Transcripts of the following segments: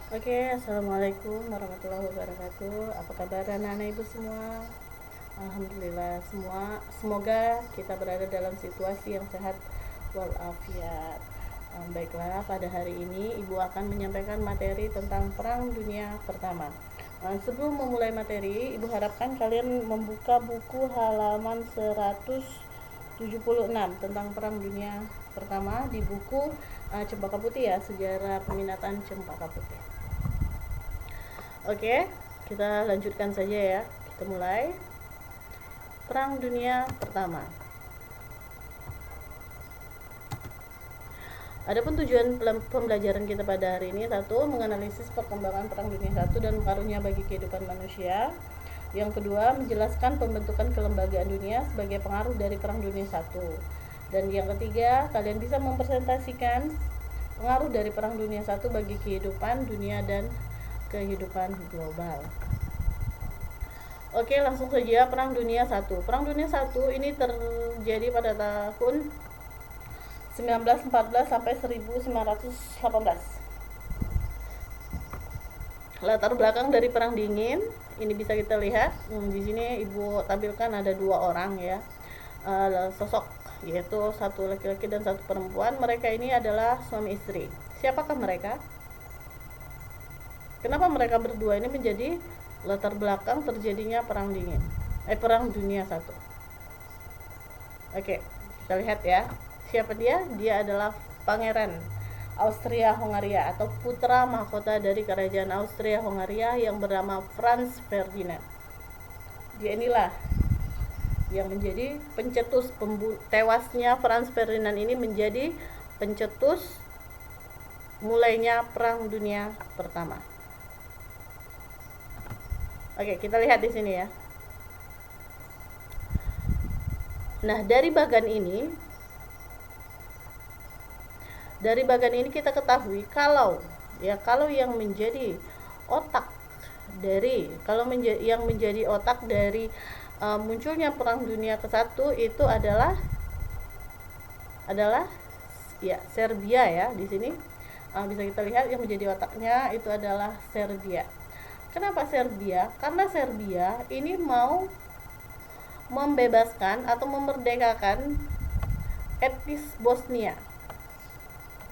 Oke, assalamualaikum warahmatullahi wabarakatuh. Apa kabar anak-anak ibu semua? Alhamdulillah semua. Semoga kita berada dalam situasi yang sehat walafiat. Baiklah, pada hari ini ibu akan menyampaikan materi tentang Perang Dunia Pertama. Sebelum memulai materi, ibu harapkan kalian membuka buku halaman 176 tentang Perang Dunia Pertama di buku Cempaka Putih ya, Sejarah Peminatan Cempaka Putih. Oke, kita lanjutkan saja ya. Kita mulai. Perang Dunia Pertama. Adapun tujuan pembelajaran kita pada hari ini, satu, menganalisis perkembangan Perang Dunia I dan pengaruhnya bagi kehidupan manusia. Yang kedua, menjelaskan pembentukan kelembagaan dunia sebagai pengaruh dari Perang Dunia I. Dan yang ketiga, kalian bisa mempresentasikan pengaruh dari Perang Dunia I bagi kehidupan dunia dan kehidupan global. Oke, langsung saja. Perang Dunia I. Perang Dunia I ini terjadi pada tahun 1914 sampai 1918. Latar belakang dari Perang Dingin ini bisa kita lihat. Di sini ibu tampilkan ada dua orang ya, sosok, yaitu satu laki-laki dan satu perempuan. Mereka ini adalah suami istri. Siapakah mereka? Kenapa mereka berdua ini menjadi latar belakang terjadinya Perang Dingin? Perang Dunia I. Oke, kita lihat ya. Siapa dia? Dia adalah Pangeran Austria-Hongaria atau putra mahkota dari kerajaan Austria-Hongaria yang bernama Franz Ferdinand. Dia inilah yang menjadi pencetus tewasnya Franz Ferdinand ini menjadi pencetus mulainya Perang Dunia Pertama. Oke, kita lihat di sini ya. Nah, dari bagian ini kita ketahui kalau yang menjadi otak dari munculnya Perang Dunia ke-1 itu adalah ya Serbia ya. Di sini bisa kita lihat yang menjadi otaknya itu adalah Serbia. Kenapa Serbia? Karena Serbia ini mau membebaskan atau memerdekakan etnis Bosnia.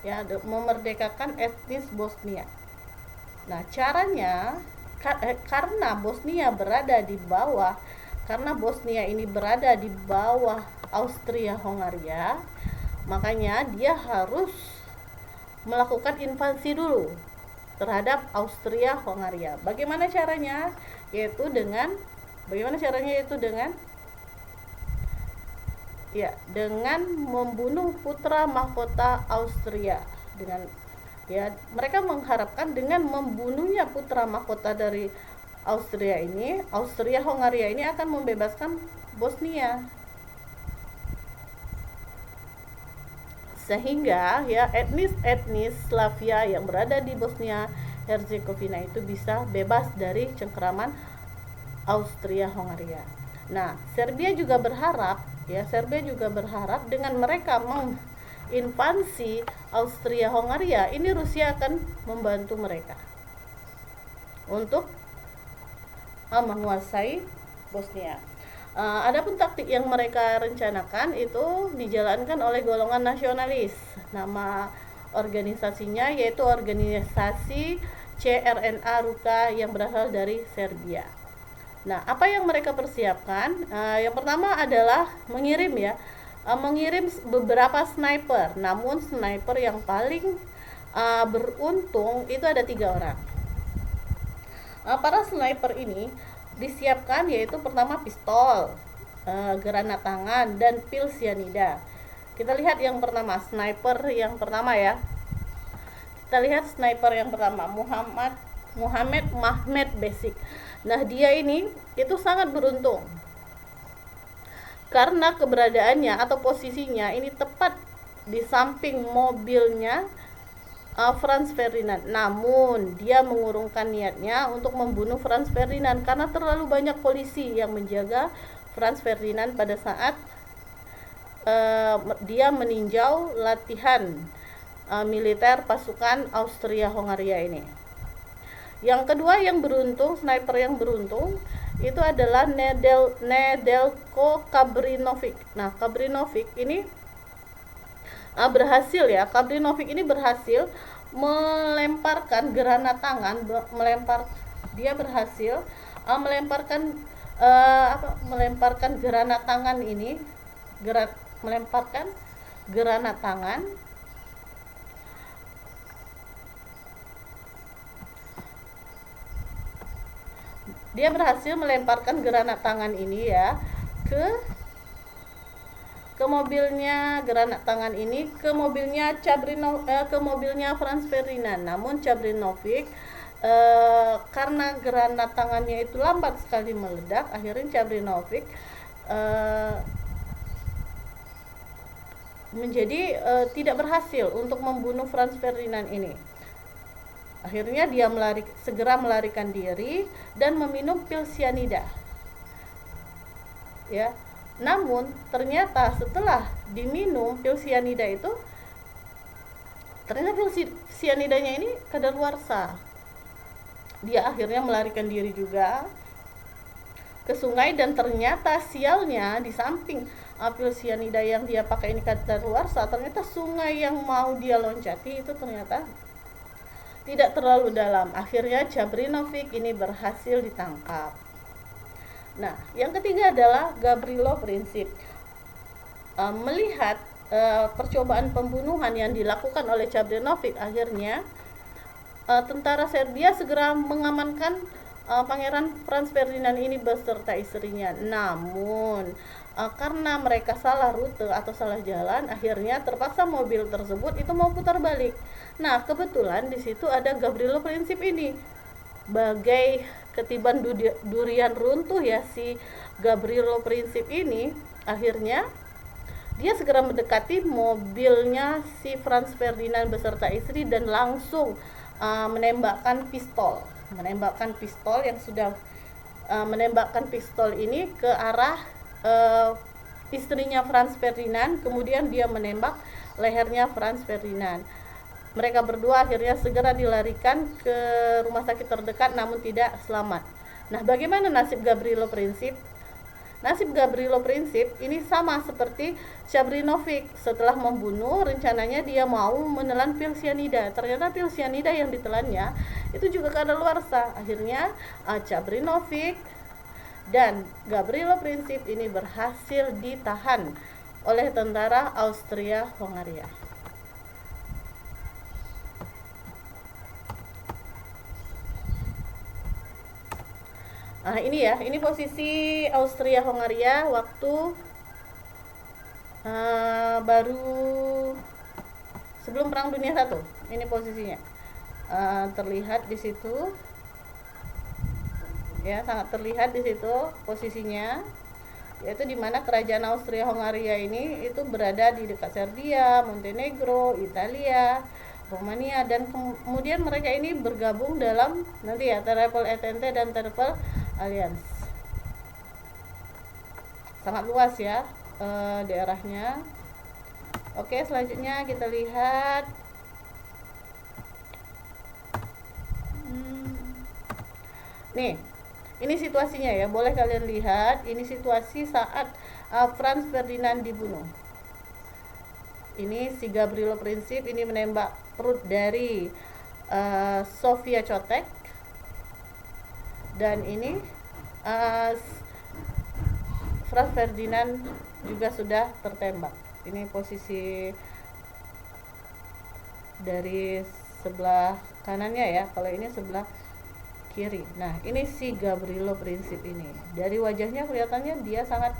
Ya, memerdekakan etnis Bosnia. Nah, caranya karena Bosnia ini berada di bawah Austria-Hongaria, makanya dia harus melakukan invasi dulu terhadap Austria-Hongaria. Bagaimana caranya? Yaitu dengan membunuh putra mahkota Austria. Mereka mengharapkan dengan membunuhnya putra mahkota dari Austria ini, Austria-Hongaria ini akan membebaskan Bosnia. Sehingga ya etnis Slavia yang berada di Bosnia Herzegovina itu bisa bebas dari cengkeraman Austria-Hongaria. Nah, Serbia juga berharap dengan mereka menginvasi Austria-Hongaria, ini Rusia akan membantu mereka untuk menguasai Bosnia. Adapun taktik yang mereka rencanakan itu dijalankan oleh golongan nasionalis. Nama organisasinya yaitu organisasi CRNA Ruka yang berasal dari Serbia. Nah, apa yang mereka persiapkan? Yang pertama adalah mengirim beberapa sniper. Namun sniper yang paling beruntung itu ada 3 orang. Para sniper ini disiapkan yaitu pertama pistol, granat tangan, dan pil cyanida. Kita lihat yang pertama, sniper yang pertama ya. Kita lihat sniper yang pertama, Muhammad Mahmed Basic. Nah, dia ini itu sangat beruntung karena keberadaannya atau posisinya ini tepat di samping mobilnya Franz Ferdinand. Namun dia mengurungkan niatnya untuk membunuh Franz Ferdinand karena terlalu banyak polisi yang menjaga Franz Ferdinand pada saat dia meninjau latihan militer pasukan Austria-Hongaria ini. Yang kedua yang beruntung, sniper yang beruntung itu adalah Nedeljko Kabrinovic. Nah, Kabrinovic ini berhasil ya. Kabrinovic ini berhasil melemparkan granat tangan, dia berhasil melemparkan granat tangan ini, melemparkan granat tangan dia berhasil melemparkan granat tangan ini ya ke mobilnya granat tangan ini ke mobilnya ke mobilnya Franz Ferdinand. Namun Chabrinovic karena granat tangannya itu lambat sekali meledak, akhirnya Chabrinovic menjadi tidak berhasil untuk membunuh Franz Ferdinand ini. Akhirnya dia segera melarikan diri dan meminum pil sianida. Ya. Namun ternyata setelah diminum pil sianida itu, ternyata pil sianidanya ini kadaluarsa. Dia akhirnya melarikan diri juga ke sungai, dan ternyata sialnya di samping pil sianida yang dia pakai ini kadaluarsa, ternyata sungai yang mau dia loncati itu ternyata tidak terlalu dalam. Akhirnya Chabrinovic ini berhasil ditangkap. Nah, yang ketiga adalah Gavrilo Princip. Melihat percobaan pembunuhan yang dilakukan oleh Chabrinovic, akhirnya tentara Serbia segera mengamankan Pangeran Franz Ferdinand ini beserta istrinya. Namun karena mereka salah rute atau salah jalan, akhirnya terpaksa mobil tersebut itu mau putar balik. Nah, kebetulan di situ ada Gavrilo Princip ini. Bagai ketiban durian runtuh ya si Gavrilo Princip ini, akhirnya dia segera mendekati mobilnya si Franz Ferdinand beserta istri dan langsung menembakkan pistol yang sudah menembakkan pistol ini ke arah istrinya Franz Ferdinand. Kemudian dia menembak lehernya Franz Ferdinand. Mereka berdua akhirnya segera dilarikan ke rumah sakit terdekat, namun tidak selamat. Nah, bagaimana nasib Gavrilo Princip? Nasib Gavrilo Princip ini sama seperti Chabrinovic. Setelah membunuh, rencananya dia mau menelan pil sianida. Ternyata pil sianida yang ditelannya itu juga kadaluarsa. Akhirnya Chabrinovic dan Gavrilo Princip ini berhasil ditahan oleh tentara Austria-Hongaria. Nah, ini posisi Austria-Hongaria waktu baru sebelum Perang Dunia I. Ini posisinya terlihat di situ, ya, sangat terlihat di situ posisinya, yaitu di mana kerajaan Austria-Hongaria ini itu berada di dekat Serbia, Montenegro, Italia, Romania, dan kemudian mereka ini bergabung dalam nanti ya Triple Entente dan Triple Alliance. Sangat luas ya daerahnya. Oke, selanjutnya kita lihat nih, ini situasinya ya, boleh kalian lihat. Ini situasi saat Franz Ferdinand dibunuh. Ini si Gavrilo Princip ini menembak perut dari Sofia Chotek, dan ini Franz Ferdinand juga sudah tertembak. Ini posisi dari sebelah kanannya ya, kalau ini sebelah kiri. Nah, ini si Gavrilo Princip ini. Dari wajahnya kelihatannya dia sangat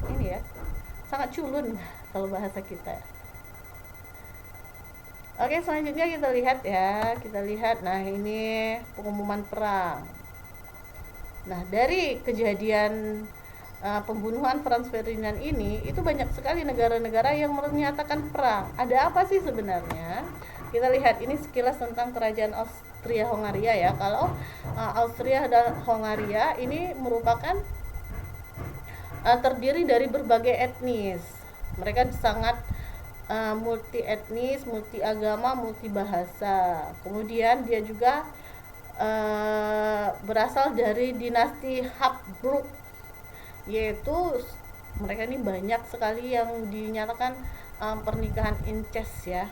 ini ya, sangat culun kalau bahasa kita. Oke, selanjutnya kita lihat ya. Kita lihat, nah ini pengumuman perang. Nah, dari kejadian pembunuhan Franz Ferdinand ini, itu banyak sekali negara-negara yang menyatakan perang. Ada apa sih sebenarnya? Kita lihat ini sekilas tentang kerajaan Austria-Hongaria ya. Kalau Austria dan Hongaria ini merupakan terdiri dari berbagai etnis. Mereka sangat multi etnis, multi agama, multi bahasa. Kemudian dia juga berasal dari dinasti Habsburg, yaitu mereka ini banyak sekali yang dinyatakan pernikahan incest ya.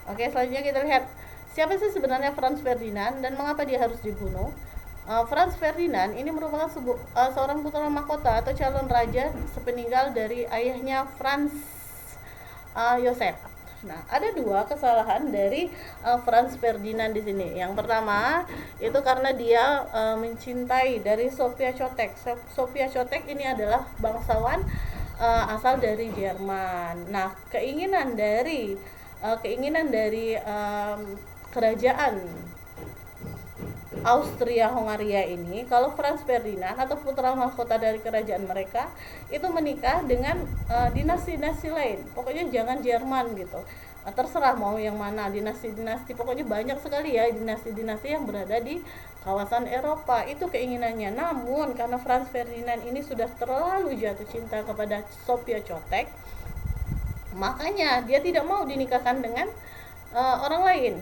Oke, selanjutnya kita lihat siapa sih sebenarnya Franz Ferdinand dan mengapa dia harus dibunuh. Franz Ferdinand ini merupakan seorang putra mahkota atau calon raja sepeninggal dari ayahnya Franz Joseph. Nah, ada dua kesalahan dari Franz Ferdinand di sini. Yang pertama itu karena dia mencintai dari Sophia Chotek. Sophia Chotek ini adalah bangsawan asal dari Jerman. Nah, keinginan dari kerajaan Austria Hongaria ini, kalau Franz Ferdinand atau putra mahkota dari kerajaan mereka itu menikah dengan dinasti-dinasti lain, pokoknya jangan Jerman gitu. Terserah mau yang mana, dinasti-dinasti, pokoknya banyak sekali ya dinasti-dinasti yang berada di kawasan Eropa, itu keinginannya. Namun karena Franz Ferdinand ini sudah terlalu jatuh cinta kepada Sophia Chotek, makanya dia tidak mau dinikahkan dengan orang lain.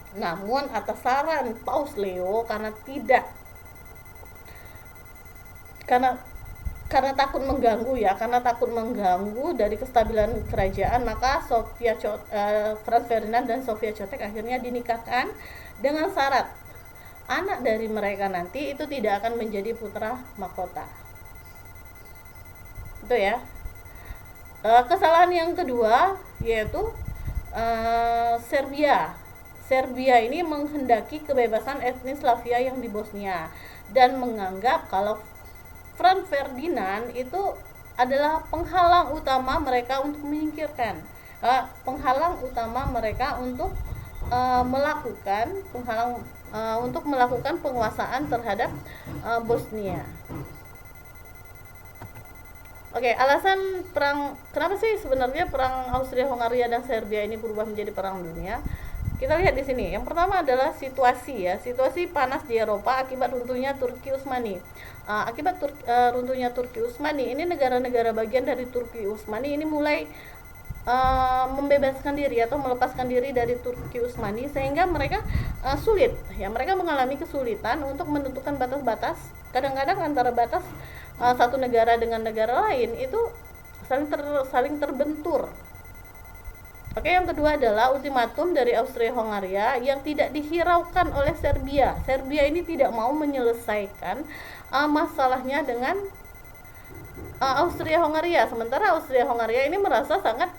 Namun atas saran Paus Leo, karena takut mengganggu dari kestabilan kerajaan, maka Franz Ferdinand dan Sophia Chotek akhirnya dinikahkan dengan syarat anak dari mereka nanti itu tidak akan menjadi putra mahkota. Itu ya. Kesalahan yang kedua yaitu Serbia ini menghendaki kebebasan etnis Slavia yang di Bosnia dan menganggap kalau Franz Ferdinand itu adalah penghalang utama mereka untuk melakukan penguasaan terhadap Bosnia. Oke, alasan perang, kenapa sih sebenarnya perang Austria-Hongaria dan Serbia ini berubah menjadi perang dunia? Kita lihat di sini. Yang pertama adalah situasi panas di Eropa akibat runtuhnya Turki Utsmani. Runtuhnya Turki Utsmani, ini negara-negara bagian dari Turki Utsmani ini mulai membebaskan diri atau melepaskan diri dari Turki Utsmani, sehingga mereka sulit ya, mereka mengalami kesulitan untuk menentukan batas-batas. Kadang-kadang antara batas satu negara dengan negara lain itu saling terbentur. Oke, yang kedua adalah ultimatum dari Austria-Hongaria yang tidak dihiraukan oleh Serbia. Serbia ini tidak mau menyelesaikan masalahnya dengan Austria-Hongaria. Sementara Austria-Hongaria ini merasa sangat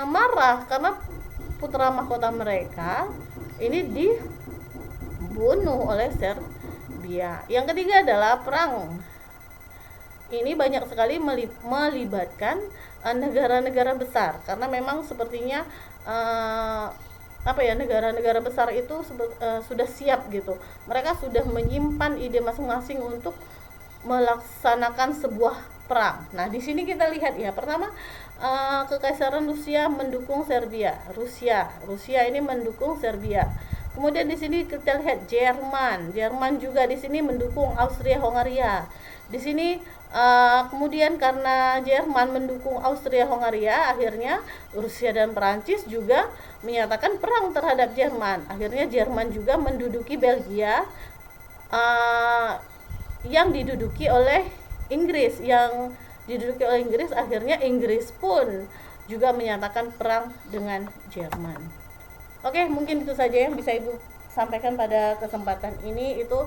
marah karena putra mahkota mereka ini dibunuh oleh Serbia. Yang ketiga adalah perang. Ini banyak sekali melibatkan negara-negara besar, karena memang sepertinya negara-negara besar itu sudah siap gitu. Mereka sudah menyimpan ide masing-masing untuk melaksanakan sebuah perang. Nah, di sini kita lihat ya, pertama Kekaisaran Rusia mendukung Serbia. Rusia ini mendukung Serbia. Kemudian di sini kita lihat Jerman juga di sini mendukung Austria-Hongaria. Di sini kemudian karena Jerman mendukung Austria-Hongaria, akhirnya Rusia dan Perancis juga menyatakan perang terhadap Jerman. Akhirnya Jerman juga menduduki Belgia yang diduduki oleh Inggris. Akhirnya Inggris pun juga menyatakan perang dengan Jerman. Oke, mungkin itu saja yang bisa Ibu sampaikan pada kesempatan ini. Itu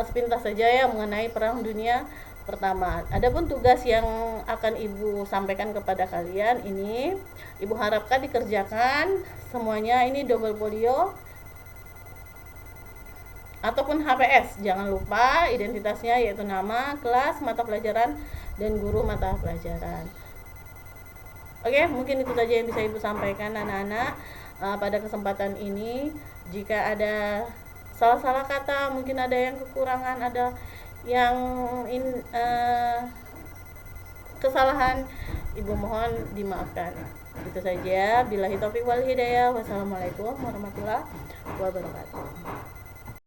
sepintas saja ya mengenai Perang Dunia Pertama. Adapun tugas yang akan Ibu sampaikan kepada kalian ini, Ibu harapkan dikerjakan semuanya ini double folio ataupun HPS. Jangan lupa identitasnya yaitu nama, kelas, mata pelajaran, dan guru mata pelajaran. Oke, mungkin itu saja yang bisa Ibu sampaikan anak-anak pada kesempatan ini. Jika ada salah-salah kata, mungkin ada yang kekurangan, ada yang kesalahan, Ibu mohon dimaafkan. Itu saja. Billahi taufiq wal hidayah. Wassalamualaikum warahmatullahi wabarakatuh.